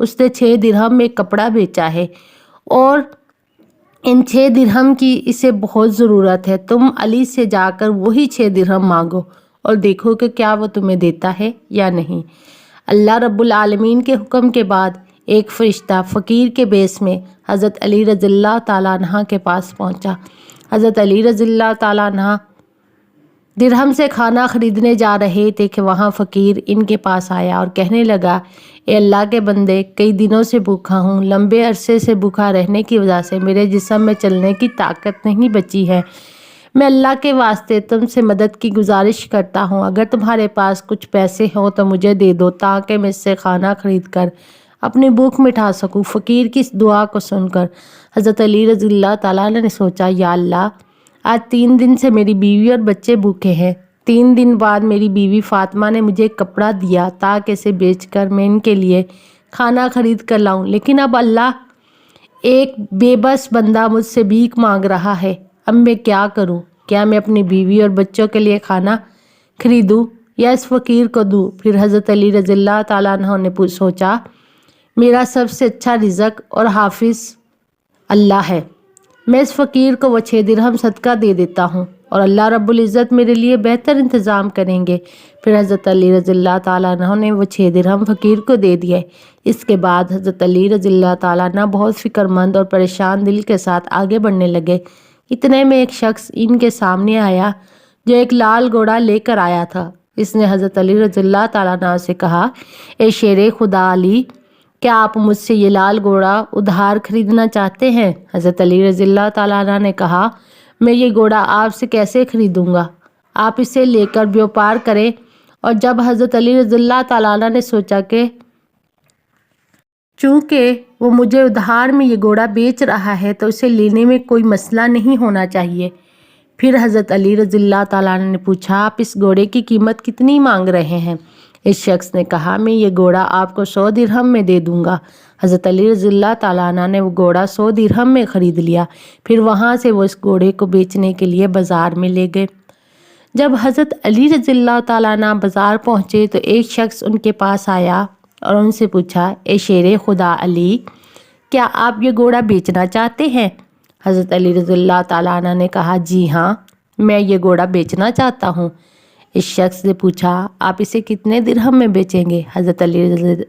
اس نے 6 درہم میں کپڑا بیچا ہے اور ان 6 درہم کی اسے بہت ضرورت ہے۔ تم علی سے جا کر وہی 6 درہم مانگو اور دیکھو کہ کیا وہ تمہیں دیتا ہے یا نہیں۔ اللہ رب العالمین کے حکم کے بعد ایک فرشتہ فقیر کے بیس میں حضرت علی رضی اللہ تعالیٰ عنہ کے پاس پہنچا۔ حضرت علی رضی اللہ تعالیٰ عنہ درہم سے کھانا خریدنے جا رہے تھے کہ وہاں فقیر ان کے پاس آیا اور کہنے لگا، اے اللہ کے بندے، کئی دنوں سے بھوکا ہوں، لمبے عرصے سے بھوکا رہنے کی وجہ سے میرے جسم میں چلنے کی طاقت نہیں بچی ہے۔ میں اللہ کے واسطے تم سے مدد کی گزارش کرتا ہوں، اگر تمہارے پاس کچھ پیسے ہوں تو مجھے دے دو تاکہ میں اس سے کھانا خرید کر اپنی بھوک مٹا سکوں۔ فقیر کی اس دعا کو سن کر حضرت علی رضی اللہ تعالیٰ عنہ نے سوچا، یا اللہ، آج 3 دن سے میری بیوی اور بچے بھوکے ہیں۔ 3 دن بعد میری بیوی فاطمہ نے مجھے ایک کپڑا دیا تاکہ اسے بیچ کر میں ان کے لیے کھانا خرید کر لاؤں، لیکن اب اللہ، ایک بے بس بندہ مجھ سے بھیک مانگ رہا ہے، اب میں کیا کروں؟ کیا میں اپنی بیوی اور بچوں کے لیے کھانا خریدوں یا اس فقیر کو دوں؟ پھر حضرت علی رضی اللہ تعالیٰ عنہ نے سوچا، میرا سب سے اچھا رزق اور حافظ اللہ ہے، میں اس فقیر کو وہ 6 درہم صدقہ دے دیتا ہوں اور اللہ رب العزت میرے لیے بہتر انتظام کریں گے۔ پھر حضرت علی رضی اللہ تعالیٰ عنہ نے وہ 6 درہم فقیر کو دے دیے۔ اس کے بعد حضرت علی رضی اللہ تعالیٰ عنہ بہت فکر مند اور پریشان دل کے ساتھ آگے بڑھنے لگے۔ اتنے میں ایک شخص ان کے سامنے آیا جو ایک لال گھوڑا لے کر آیا تھا۔ اس نے حضرت علی رضی اللہ تعالیٰ عنہ سے کہا، اے شیر خدا علی، کیا آپ مجھ سے یہ لال گھوڑا ادھار خریدنا چاہتے ہیں؟ حضرت علی رضی اللہ تعالیٰ عنہ نے کہا، میں یہ گھوڑا آپ سے کیسے خریدوں گا؟ آپ اسے لے کر بیوپار کریں۔ اور جب حضرت علی رضی اللہ تعالیٰ عنہ نے سوچا کہ چونکہ وہ مجھے ادھار میں یہ گھوڑا بیچ رہا ہے تو اسے لینے میں کوئی مسئلہ نہیں ہونا چاہیے۔ پھر حضرت علی رضی اللہ تعالیٰ عنہ نے پوچھا، آپ اس گھوڑے کی قیمت کتنی مانگ رہے ہیں؟ اس شخص نے کہا، میں یہ گھوڑا آپ کو 100 درہم میں دے دوں گا۔ حضرت علی رضی اللہ تعالیٰ عنہ نے وہ گھوڑا 100 درہم میں خرید لیا۔ پھر وہاں سے وہ اس گھوڑے کو بیچنے کے لیے بازار میں لے گئے۔ جب حضرت علی رضی اللہ تعالیٰ عنہ بازار پہنچے تو ایک شخص ان کے پاس آیا اور ان سے پوچھا، اے شیر خدا علی، کیا آپ یہ گھوڑا بیچنا چاہتے ہیں؟ حضرت علی رضی اللہ تعالیٰ عنہ نے کہا، جی ہاں، میں یہ گھوڑا بیچنا چاہتا ہوں۔ اس شخص نے پوچھا، آپ اسے کتنے درہم میں بیچیں گے؟ حضرت علی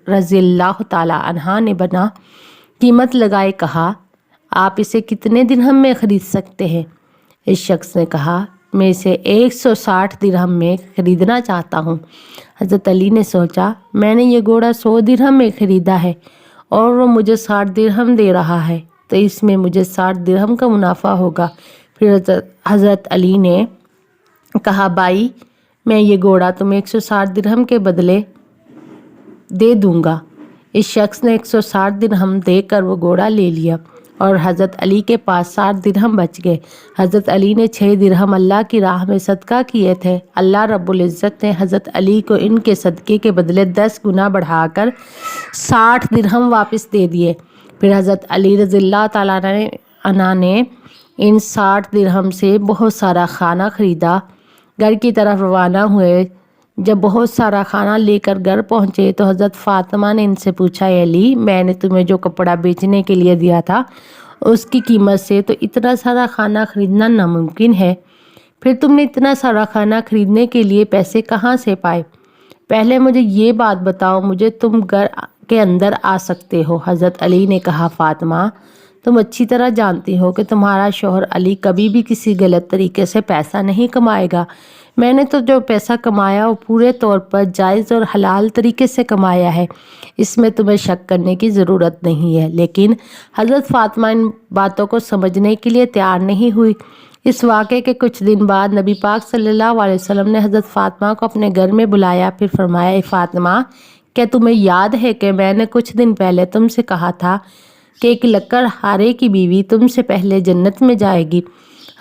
رضی اللہ تعالیٰ عنہ نے بنا قیمت لگائے کہا، آپ اسے کتنے درہم میں خرید سکتے ہیں؟ اس شخص نے کہا، میں اسے 160 درہم میں خریدنا چاہتا ہوں۔ حضرت علی نے سوچا، میں نے یہ گھوڑا 100 درہم میں خریدا ہے اور وہ مجھے 60 درہم دے رہا ہے، تو اس میں مجھے 60 درہم کا منافع ہوگا۔ پھر حضرت علی نے کہا، بھائی، میں یہ گھوڑا تمہیں 160 درہم کے بدلے دے دوں گا۔ اس شخص نے 160 درہم دے کر وہ گھوڑا لے لیا اور حضرت علی کے پاس 60 درہم بچ گئے۔ حضرت علی نے 6 درہم اللہ کی راہ میں صدقہ کیے تھے۔ اللہ رب العزت نے حضرت علی کو ان کے صدقے کے بدلے 10 گنا بڑھا کر 60 درہم واپس دے دیے۔ پھر حضرت علی رضی اللہ تعالیٰ عنہ نے ان 60 درہم سے بہت سارا کھانا خریدا، گھر کی طرف روانہ ہوئے۔ جب بہت سارا کھانا لے کر گھر پہنچے تو حضرت فاطمہ نے ان سے پوچھا، اے علی، میں نے تمہیں جو کپڑا بیچنے کے لیے دیا تھا اس کی قیمت سے تو اتنا سارا کھانا خریدنا ناممکن ہے، پھر تم نے اتنا سارا کھانا خریدنے کے لیے پیسے کہاں سے پائے؟ پہلے مجھے یہ بات بتاؤ، مجھے تم گھر کے اندر آ سکتے ہو؟ حضرت علی نے کہا، فاطمہ، تم اچھی طرح جانتی ہو کہ تمہارا شوہر علی کبھی بھی کسی غلط طریقے سے پیسہ نہیں کمائے گا۔ میں نے تو جو پیسہ کمایا وہ پورے طور پر جائز اور حلال طریقے سے کمایا ہے، اس میں تمہیں شک کرنے کی ضرورت نہیں ہے۔ لیکن حضرت فاطمہ ان باتوں کو سمجھنے کے لیے تیار نہیں ہوئی۔ اس واقعے کے کچھ دن بعد نبی پاک صلی اللہ علیہ وسلم نے حضرت فاطمہ کو اپنے گھر میں بلایا، پھر فرمایا، اے فاطمہ، کیا تمہیں یاد ہے کہ میں نے کچھ دن پہلے تم سے کہا تھا کہ ایک لکڑ ہارے کی بیوی تم سے پہلے جنت میں جائے گی؟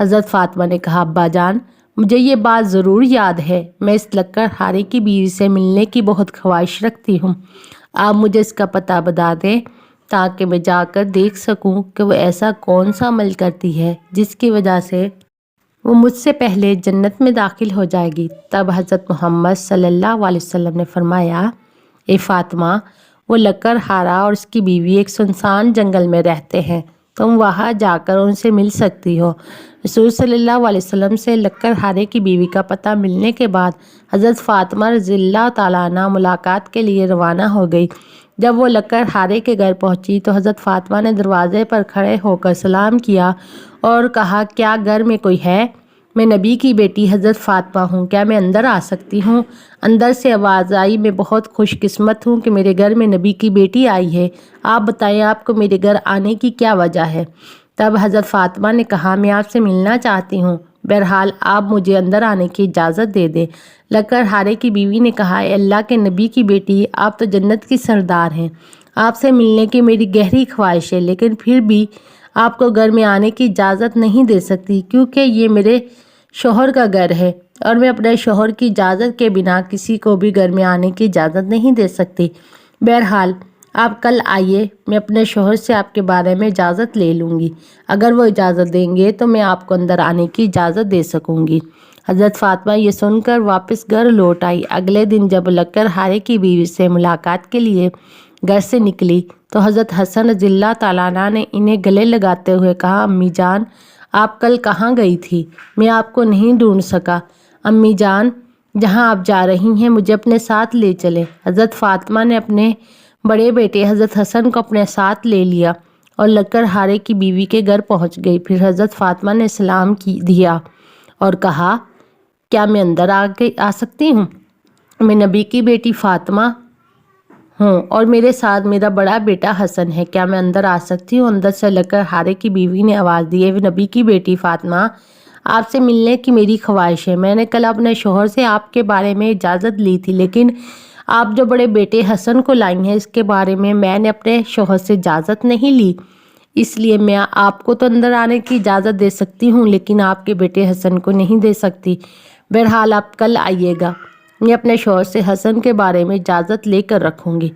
حضرت فاطمہ نے کہا، ابا جان، مجھے یہ بات ضرور یاد ہے، میں اس لکڑ ہارے کی بیوی سے ملنے کی بہت خواہش رکھتی ہوں۔ آپ مجھے اس کا پتہ بتا دیں تاکہ میں جا کر دیکھ سکوں کہ وہ ایسا کون سا عمل کرتی ہے جس کی وجہ سے وہ مجھ سے پہلے جنت میں داخل ہو جائے گی۔ تب حضرت محمد صلی اللہ علیہ وسلم نے فرمایا، اے فاطمہ، وہ لکڑ ہارا اور اس کی بیوی ایک سنسان جنگل میں رہتے ہیں، تم وہاں جا کر ان سے مل سکتی ہو۔ رسول صلی اللہ علیہ وسلم سے لکڑ ہارے کی بیوی کا پتہ ملنے کے بعد حضرت فاطمہ رضی اللہ تعالیٰ عنہ ملاقات کے لیے روانہ ہو گئی۔ جب وہ لکڑ ہارے کے گھر پہنچی تو حضرت فاطمہ نے دروازے پر کھڑے ہو کر سلام کیا اور کہا، کیا گھر میں کوئی ہے؟ میں نبی کی بیٹی حضرت فاطمہ ہوں، کیا میں اندر آ سکتی ہوں؟ اندر سے آواز آئی، میں بہت خوش قسمت ہوں کہ میرے گھر میں نبی کی بیٹی آئی ہے، آپ بتائیں آپ کو میرے گھر آنے کی کیا وجہ ہے؟ تب حضرت فاطمہ نے کہا، میں آپ سے ملنا چاہتی ہوں، بہرحال آپ مجھے اندر آنے کی اجازت دے دیں۔ لکڑ ہارے کی بیوی نے کہا، اے اللہ کے نبی کی بیٹی، آپ تو جنت کی سردار ہیں، آپ سے ملنے کی میری گہری خواہش ہے، لیکن پھر بھی آپ کو گھر میں آنے کی اجازت نہیں دے سکتی، کیونکہ یہ میرے شوہر کا گھر ہے اور میں اپنے شوہر کی اجازت کے بنا کسی کو بھی گھر میں آنے کی اجازت نہیں دے سکتی۔ بہرحال آپ کل آئیے، میں اپنے شوہر سے آپ کے بارے میں اجازت لے لوں گی، اگر وہ اجازت دیں گے تو میں آپ کو اندر آنے کی اجازت دے سکوں گی۔ حضرت فاطمہ یہ سن کر واپس گھر لوٹ آئی۔ اگلے دن جب لکڑ ہارے کی بیوی سے ملاقات کے لیے گھر سے نکلی تو حضرت حسن رضی اللہ تعالیٰ عنہ نے انہیں گلے لگاتے ہوئے کہا، امی جان آپ کل کہاں گئی تھی؟ میں آپ کو نہیں ڈھونڈ سکا۔ امی جان جہاں آپ جا رہی ہیں مجھے اپنے ساتھ لے چلیں۔ حضرت فاطمہ نے اپنے بڑے بیٹے حضرت حسن کو اپنے ساتھ لے لیا اور لکڑ ہارے کی بیوی کے گھر پہنچ گئی۔ پھر حضرت فاطمہ نے سلام دیا اور کہا، کیا میں اندر آ سکتی ہوں؟ میں نبی کی بیٹی فاطمہ ہوں اور میرے ساتھ میرا بڑا بیٹا حسن ہے، کیا میں اندر آ سکتی ہوں؟ اندر سے لکڑ ہارے کی بیوی نے آواز دی، اے نبی کی بیٹی فاطمہ، آپ سے ملنے کی میری خواہش ہے۔ میں نے کل اپنے شوہر سے آپ کے بارے میں اجازت لی تھی، لیکن آپ جو بڑے بیٹے حسن کو لائی ہیں اس کے بارے میں نے اپنے شوہر سے اجازت نہیں لی، اس لیے میں آپ کو تو اندر آنے کی اجازت دے سکتی ہوں لیکن آپ کے بیٹے حسن کو نہیں دے سکتی۔ بہرحال آپ کل آئیے گا، میں اپنے شوہر سے حسن کے بارے میں اجازت لے کر رکھوں گی۔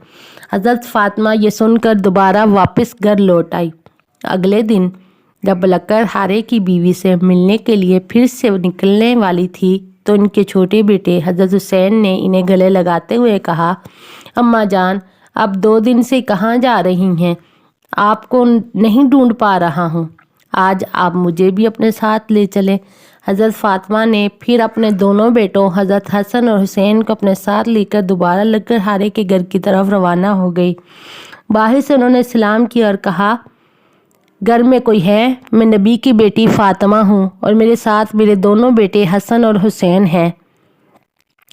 حضرت فاطمہ یہ سن کر دوبارہ واپس گھر لوٹ آئی۔ اگلے دن جب لکڑ ہارے کی بیوی سے ملنے کے لیے پھر سے نکلنے والی تھی تو ان کے چھوٹے بیٹے حضرت حسین نے انہیں گلے لگاتے ہوئے کہا، اماں جان اب 2 دن سے کہاں جا رہی ہیں؟ آپ کو نہیں ڈھونڈ پا رہا ہوں، آج آپ مجھے بھی اپنے ساتھ لے چلیں۔ حضرت فاطمہ نے پھر اپنے دونوں بیٹوں حضرت حسن اور حسین کو اپنے ساتھ لے کر دوبارہ لکڑ ہارے کے گھر کی طرف روانہ ہو گئی۔ باہر سے انہوں نے سلام کیا اور کہا، گھر میں کوئی ہے؟ میں نبی کی بیٹی فاطمہ ہوں اور میرے ساتھ میرے دونوں بیٹے حسن اور حسین ہیں۔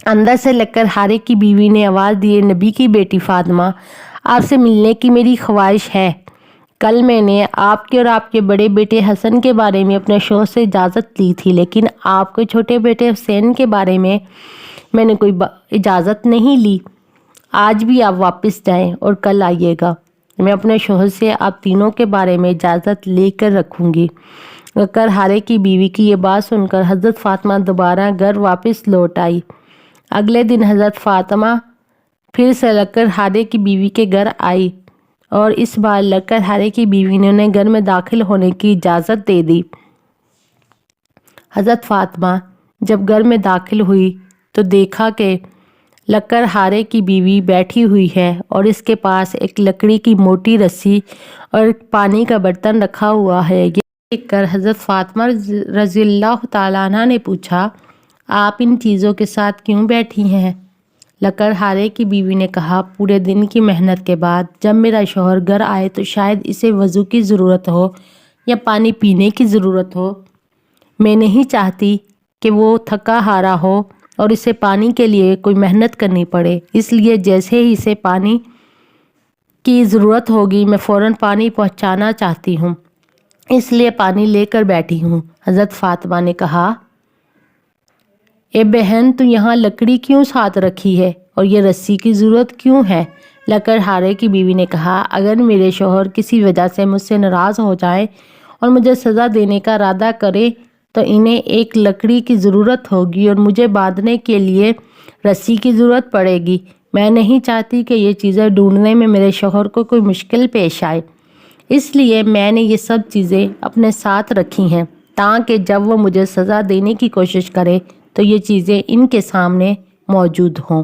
اندر سے لکڑ ہارے کی بیوی نے آواز دی، نبی کی بیٹی فاطمہ، آپ سے ملنے کی میری خواہش ہے۔ کل میں نے آپ کے اور آپ کے بڑے بیٹے حسن کے بارے میں اپنے شوہر سے اجازت لی تھی، لیکن آپ کے چھوٹے بیٹے حسین کے بارے میں نے کوئی اجازت نہیں لی۔ آج بھی آپ واپس جائیں اور کل آئیے گا، میں اپنے شوہر سے آپ تینوں کے بارے میں اجازت لے کر رکھوں گی۔ لکڑ ہارے کی بیوی کی یہ بات سن کر حضرت فاطمہ دوبارہ گھر واپس لوٹ آئی۔ اگلے دن حضرت فاطمہ پھر سے لکڑ ہارے کی بیوی کے گھر آئی اور اس بار لکڑ ہارے کی بیوی نے انہیں گھر میں داخل ہونے کی اجازت دے دی۔ حضرت فاطمہ جب گھر میں داخل ہوئی تو دیکھا کہ لکڑ ہارے کی بیوی بیٹھی ہوئی ہے اور اس کے پاس ایک لکڑی کی موٹی رسی اور پانی کا برتن رکھا ہوا ہے۔ یہ دیکھ کر حضرت فاطمہ رضی اللہ تعالیٰ عنہ نے پوچھا، آپ ان چیزوں کے ساتھ کیوں بیٹھی ہیں؟ لکڑ ہارے کی بیوی نے کہا، پورے دن کی محنت کے بعد جب میرا شوہر گھر آئے تو شاید اسے وضو کی ضرورت ہو یا پانی پینے کی ضرورت ہو، میں نہیں چاہتی کہ وہ تھکا ہارا ہو اور اسے پانی کے لیے کوئی محنت کرنی پڑے، اس لیے جیسے ہی اسے پانی کی ضرورت ہوگی میں فوراً پانی پہنچانا چاہتی ہوں، اس لیے پانی لے کر بیٹھی ہوں۔ حضرت فاطمہ نے کہا، اے بہن تو یہاں لکڑی کیوں ساتھ رکھی ہے اور یہ رسی کی ضرورت کیوں ہے؟ لکڑ ہارے کی بیوی نے کہا، اگر میرے شوہر کسی وجہ سے مجھ سے ناراض ہو جائے اور مجھے سزا دینے کا ارادہ کرے تو انہیں ایک لکڑی کی ضرورت ہوگی اور مجھے باندھنے کے لیے رسی کی ضرورت پڑے گی۔ میں نہیں چاہتی کہ یہ چیزیں ڈھونڈنے میں میرے شوہر کو کوئی مشکل پیش آئے، اس لیے میں نے یہ سب چیزیں اپنے ساتھ رکھی ہیں تاکہ جب وہ مجھے سزا دینے کی کوشش کرے تو یہ چیزیں ان کے سامنے موجود ہوں۔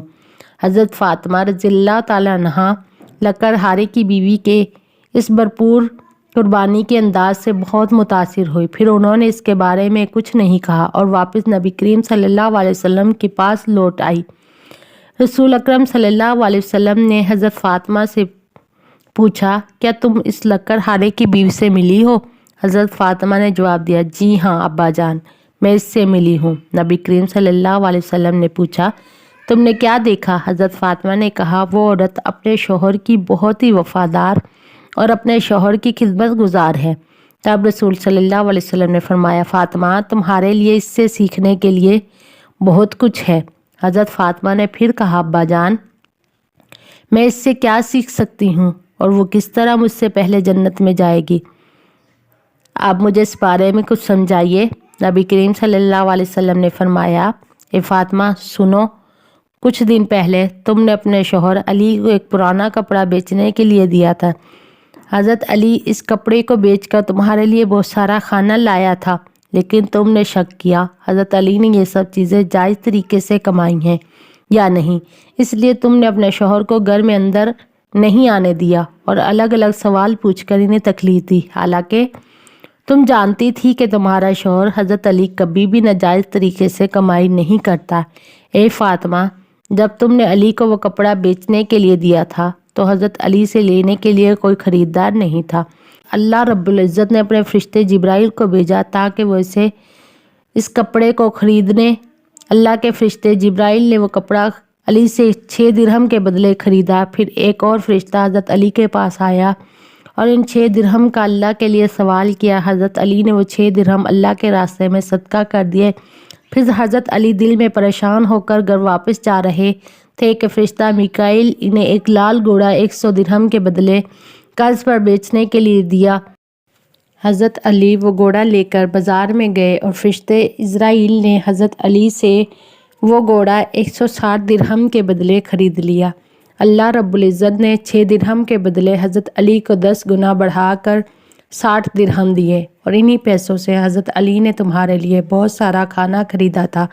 حضرت فاطمہ رضی اللہ تعالیٰ عنہ لکڑ ہارے کی بیوی کے اس بھرپور قربانی کے انداز سے بہت متاثر ہوئی۔ پھر انہوں نے اس کے بارے میں کچھ نہیں کہا اور واپس نبی کریم صلی اللہ علیہ وسلم کے پاس لوٹ آئی۔ رسول اکرم صلی اللہ علیہ وسلم نے حضرت فاطمہ سے پوچھا، کیا تم اس لکڑ ہارے کی بیوی سے ملی ہو؟ حضرت فاطمہ نے جواب دیا، جی ہاں ابا جان، میں اس سے ملی ہوں۔ نبی کریم صلی اللہ علیہ وسلم نے پوچھا، تم نے کیا دیکھا؟ حضرت فاطمہ نے کہا، وہ عورت اپنے شوہر کی بہت ہی وفادار اور اپنے شوہر کی خدمت گزار ہے۔ تب رسول صلی اللہ علیہ وسلم نے فرمایا، فاطمہ تمہارے لیے اس سے سیکھنے کے لیے بہت کچھ ہے۔ حضرت فاطمہ نے پھر کہا، ابا جان، میں اس سے کیا سیکھ سکتی ہوں اور وہ کس طرح مجھ سے پہلے جنت میں جائے گی؟ آپ مجھے اس بارے میں کچھ سمجھائیے۔ نبی کریم صلی اللہ علیہ وسلم نے فرمایا، اے فاطمہ سنو، کچھ دن پہلے تم نے اپنے شوہر علی کو ایک پرانا کپڑا بیچنے کے لیے دیا تھا۔ حضرت علی اس کپڑے کو بیچ کر تمہارے لیے بہت سارا کھانا لایا تھا، لیکن تم نے شک کیا حضرت علی نے یہ سب چیزیں جائز طریقے سے کمائی ہیں یا نہیں، اس لیے تم نے اپنے شوہر کو گھر میں اندر نہیں آنے دیا اور الگ الگ سوال پوچھ کر انہیں تکلیف دی، حالانکہ تم جانتی تھی کہ تمہارا شوہر حضرت علی کبھی بھی ناجائز طریقے سے کمائی نہیں کرتا۔ اے فاطمہ، جب تم نے علی کو وہ کپڑا بیچنے کے لیے دیا تھا تو حضرت علی سے لینے کے لیے کوئی خریدار نہیں تھا۔ اللہ رب العزت نے اپنے فرشتے جبرائیل کو بھیجا تاکہ وہ اس کپڑے کو خریدنے۔ اللہ کے فرشتے جبرائیل نے وہ کپڑا علی سے 6 درہم کے بدلے خریدا۔ پھر ایک اور فرشتہ حضرت علی کے پاس آیا اور ان 6 درہم کا اللہ کے لیے سوال کیا۔ حضرت علی نے وہ 6 درہم اللہ کے راستے میں صدقہ کر دیے۔ پھر حضرت علی دل میں پریشان ہو کر گھر واپس جا رہے تھے کہ فرشتہ میکائیل انہیں ایک لال گھوڑا 100 درہم کے بدلے قرض پر بیچنے کے لیے دیا۔ حضرت علی وہ گھوڑا لے کر بازار میں گئے اور فرشتے اسرائیل نے حضرت علی سے وہ گھوڑا 160 درہم کے بدلے خرید لیا۔ اللہ رب العزت نے 6 درہم کے بدلے حضرت علی کو 10 گنا بڑھا کر 60 درہم دیے، اور انہی پیسوں سے حضرت علی نے تمہارے لیے بہت سارا کھانا خریدا تھا۔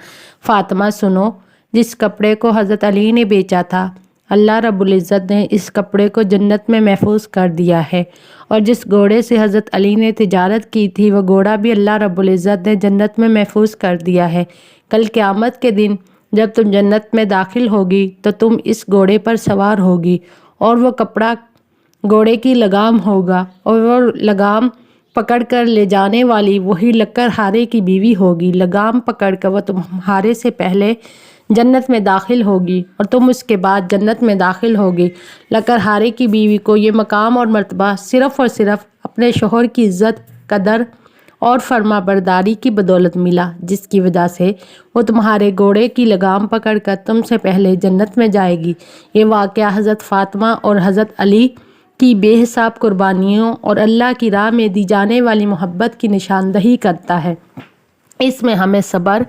فاطمہ سنو، جس کپڑے کو حضرت علی نے بیچا تھا، اللہ رب العزت نے اس کپڑے کو جنت میں محفوظ کر دیا ہے، اور جس گھوڑے سے حضرت علی نے تجارت کی تھی وہ گھوڑا بھی اللہ رب العزت نے جنت میں محفوظ کر دیا ہے۔ کل قیامت کے دن جب تم جنت میں داخل ہوگی تو تم اس گھوڑے پر سوار ہوگی، اور وہ کپڑا گھوڑے کی لگام ہوگا، اور وہ لگام پکڑ کر لے جانے والی وہی لکڑ ہارے کی بیوی ہوگی۔ لگام پکڑ کر وہ تمہارے سے پہلے جنت میں داخل ہوگی اور تم اس کے بعد جنت میں داخل ہوگی۔ لکڑ ہارے کی بیوی کو یہ مقام اور مرتبہ صرف اور صرف اپنے شوہر کی عزت، قدر اور فرما برداری کی بدولت ملا، جس کی وجہ سے وہ تمہارے گھوڑے کی لگام پکڑ کر تم سے پہلے جنت میں جائے گی۔ یہ واقعہ حضرت فاطمہ اور حضرت علی کی بے حساب قربانیوں اور اللہ کی راہ میں دی جانے والی محبت کی نشاندہی کرتا ہے۔ اس میں ہمیں صبر،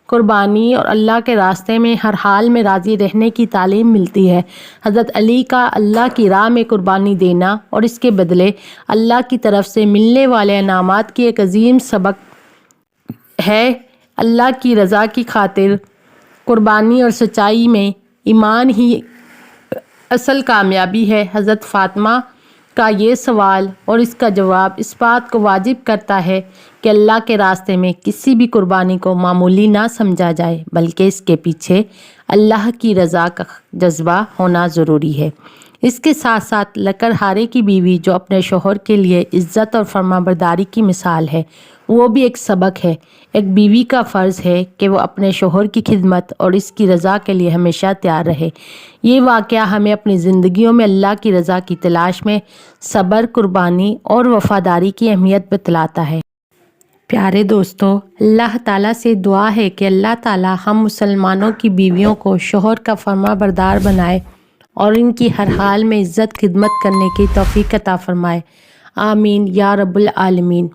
قربانی اور اللہ کے راستے میں ہر حال میں راضی رہنے کی تعلیم ملتی ہے۔ حضرت علی کا اللہ کی راہ میں قربانی دینا اور اس کے بدلے اللہ کی طرف سے ملنے والے انعامات کی ایک عظیم سبق ہے۔ اللہ کی رضا کی خاطر قربانی اور سچائی میں ایمان ہی اصل کامیابی ہے۔ حضرت فاطمہ کا یہ سوال اور اس کا جواب اس بات کو واجب کرتا ہے کہ اللہ کے راستے میں کسی بھی قربانی کو معمولی نہ سمجھا جائے، بلکہ اس کے پیچھے اللہ کی رضا کا جذبہ ہونا ضروری ہے۔ اس کے ساتھ ساتھ لکڑ ہارے کی بیوی جو اپنے شوہر کے لیے عزت اور فرمانبرداری کی مثال ہے، وہ بھی ایک سبق ہے۔ ایک بیوی کا فرض ہے کہ وہ اپنے شوہر کی خدمت اور اس کی رضا کے لیے ہمیشہ تیار رہے۔ یہ واقعہ ہمیں اپنی زندگیوں میں اللہ کی رضا کی تلاش میں صبر، قربانی اور وفاداری کی اہمیت بتلاتا ہے۔ پیارے دوستو، اللہ تعالیٰ سے دعا ہے کہ اللہ تعالیٰ ہم مسلمانوں کی بیویوں کو شوہر کا فرما بردار بنائے اور ان کی ہر حال میں عزت خدمت کرنے کی توفیق عطا فرمائے۔ آمین یا رب العالمین۔